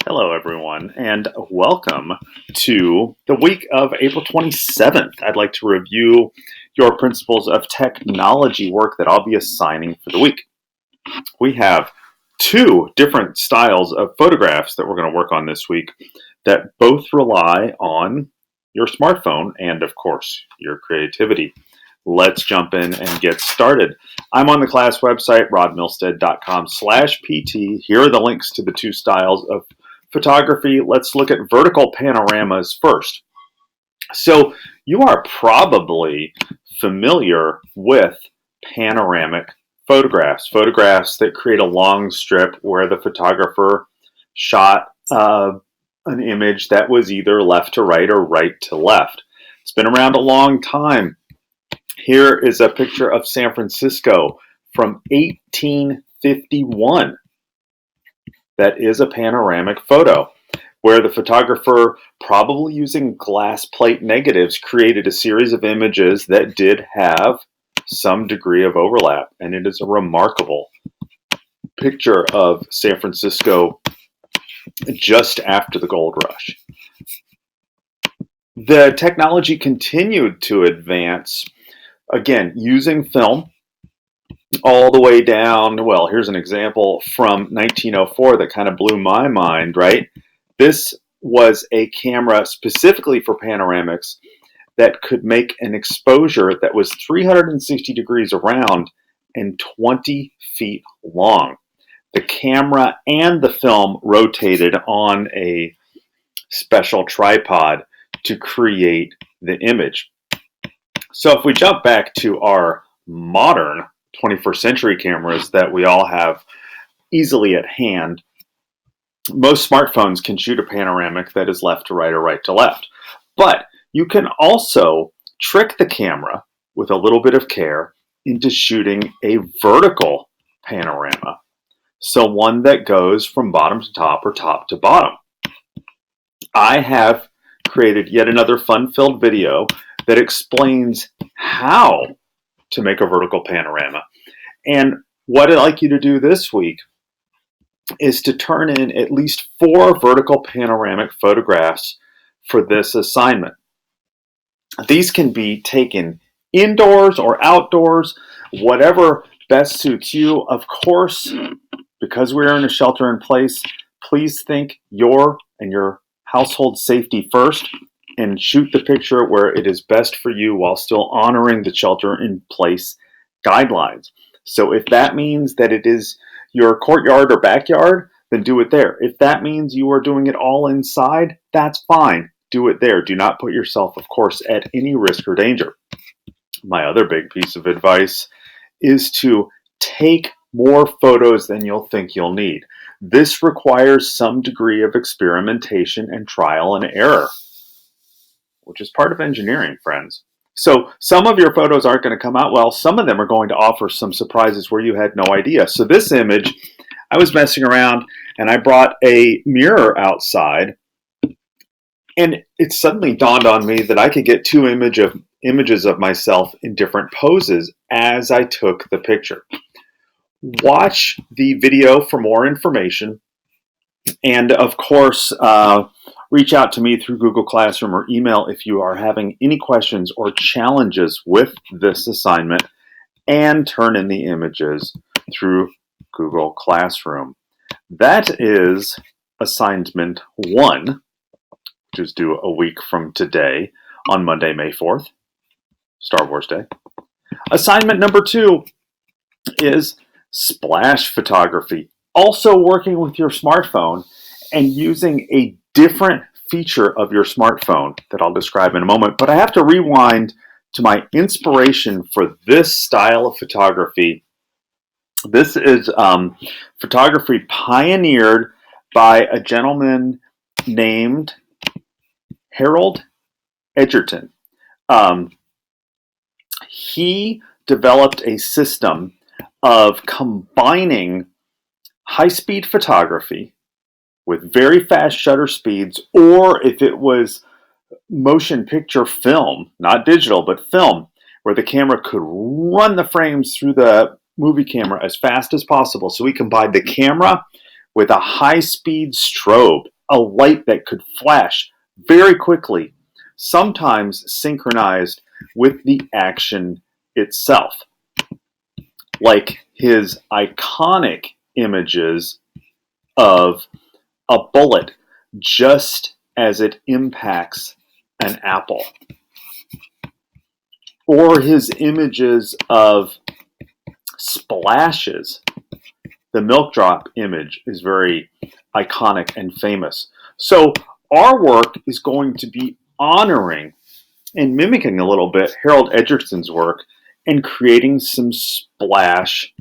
Hello, everyone, and welcome to the week of April 27th. I'd like to review your principles of technology work that I'll be assigning for the week. We have two different styles of photographs that we're going to work on this week that both rely on your smartphone and, of course, your creativity. Let's jump in and get started. I'm on the class website, rodmilstead.com/pt. Here are the links to the two styles of photography. Let's look at vertical panoramas first. So you are probably familiar with panoramic photographs that create a long strip where the photographer shot an image that was either left to right or right to left. It's been around a long time. Here is a picture of San Francisco from 1851. That is a panoramic photo where the photographer, probably using glass plate negatives, created a series of images that did have some degree of overlap. And it is a remarkable picture of San Francisco just after the gold rush. The technology continued to advance, again, using film all the way down. Well, here's an example from 1904 that kind of blew my mind, right? This was a camera specifically for panoramics that could make an exposure that was 360 degrees around and 20 feet long. The camera and the film rotated on a special tripod to create the image. So if we jump back to our modern 21st century cameras that we all have easily at hand, most smartphones can shoot a panoramic that is left to right or right to left. But you can also trick the camera with a little bit of care into shooting a vertical panorama. So one that goes from bottom to top or top to bottom. I have created yet another fun-filled video that explains how to make a vertical panorama. And what I'd like you to do this week is to turn in at least 4 vertical panoramic photographs for this assignment. These can be taken indoors or outdoors, whatever best suits you. Of course, because we're in a shelter in place, please think your and your household safety first and shoot the picture where it is best for you while still honoring the shelter in place guidelines. So if that means that it is your courtyard or backyard, then do it there. If that means you are doing it all inside, that's fine. Do it there. Do not put yourself, of course, at any risk or danger. My other big piece of advice is to take more photos than you'll think you'll need. This requires some degree of experimentation and trial and error, which is part of engineering, friends. So some of your photos aren't going to come out well. Some of them are going to offer some surprises where you had no idea. So this image, I was messing around and I brought a mirror outside, and it suddenly dawned on me that I could get 2 images of myself in different poses as I took the picture. Watch the video for more information. And of course, reach out to me through Google Classroom or email if you are having any questions or challenges with this assignment, and turn in the images through Google Classroom. That is assignment 1, which is due a week from today on Monday, May 4th, Star Wars Day. Assignment number 2 is splash photography. Also working with your smartphone and using a different feature of your smartphone that I'll describe in a moment. But I have to rewind to my inspiration for this style of photography. This is photography pioneered by a gentleman named Harold Edgerton. He developed a system of combining high-speed photography with very fast shutter speeds, or if it was motion picture film, not digital, but film, where the camera could run the frames through the movie camera as fast as possible. So we combined the camera with a high-speed strobe, a light that could flash very quickly, sometimes synchronized with the action itself, like his iconic images of a bullet just as it impacts an apple, or his images of splashes. The milk drop image is very iconic and famous. So our work is going to be honoring and mimicking a little bit Harold Edgerson's work and creating some splash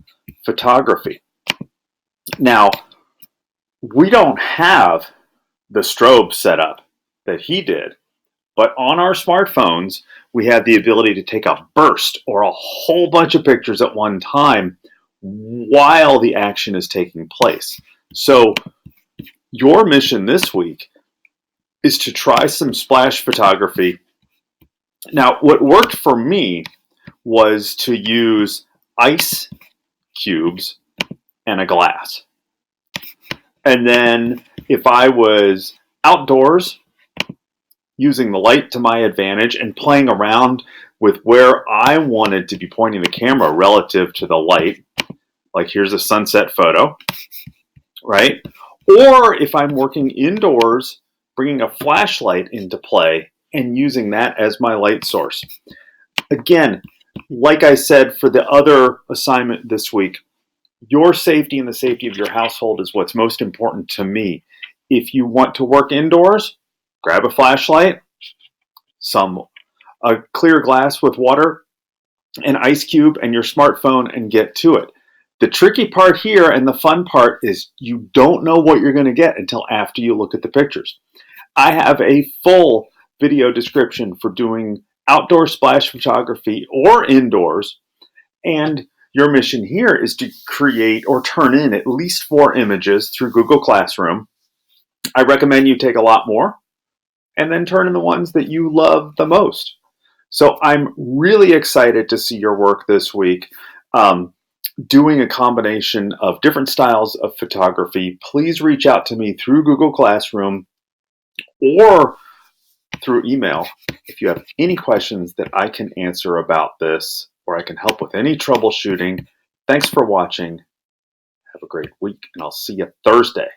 photography. Now, we don't have the strobe setup that he did, but on our smartphones, we have the ability to take a burst or a whole bunch of pictures at one time while the action is taking place. So your mission this week is to try some splash photography. Now, what worked for me was to use ice cubes and a glass. And then if I was outdoors, using the light to my advantage and playing around with where I wanted to be pointing the camera relative to the light, like here's a sunset photo, right? Or if I'm working indoors, bringing a flashlight into play and using that as my light source. Again, like I said for the other assignment this week, your safety and the safety of your household is what's most important to me. If you want to work indoors, grab a flashlight, a clear glass with water, an ice cube, and your smartphone, and get to it. The tricky part here and the fun part is you don't know what you're going to get until after you look at the pictures. I have a full video description for doing outdoor splash photography or indoors, and your mission here is to create or turn in at least 4 images through Google Classroom. I recommend you take a lot more and then turn in the ones that you love the most. So I'm really excited to see your work this week, doing a combination of different styles of photography. Please reach out to me through Google Classroom or through email if you have any questions that I can answer about this, or I can help with any troubleshooting. Thanks for watching. Have a great week, and I'll see you Thursday.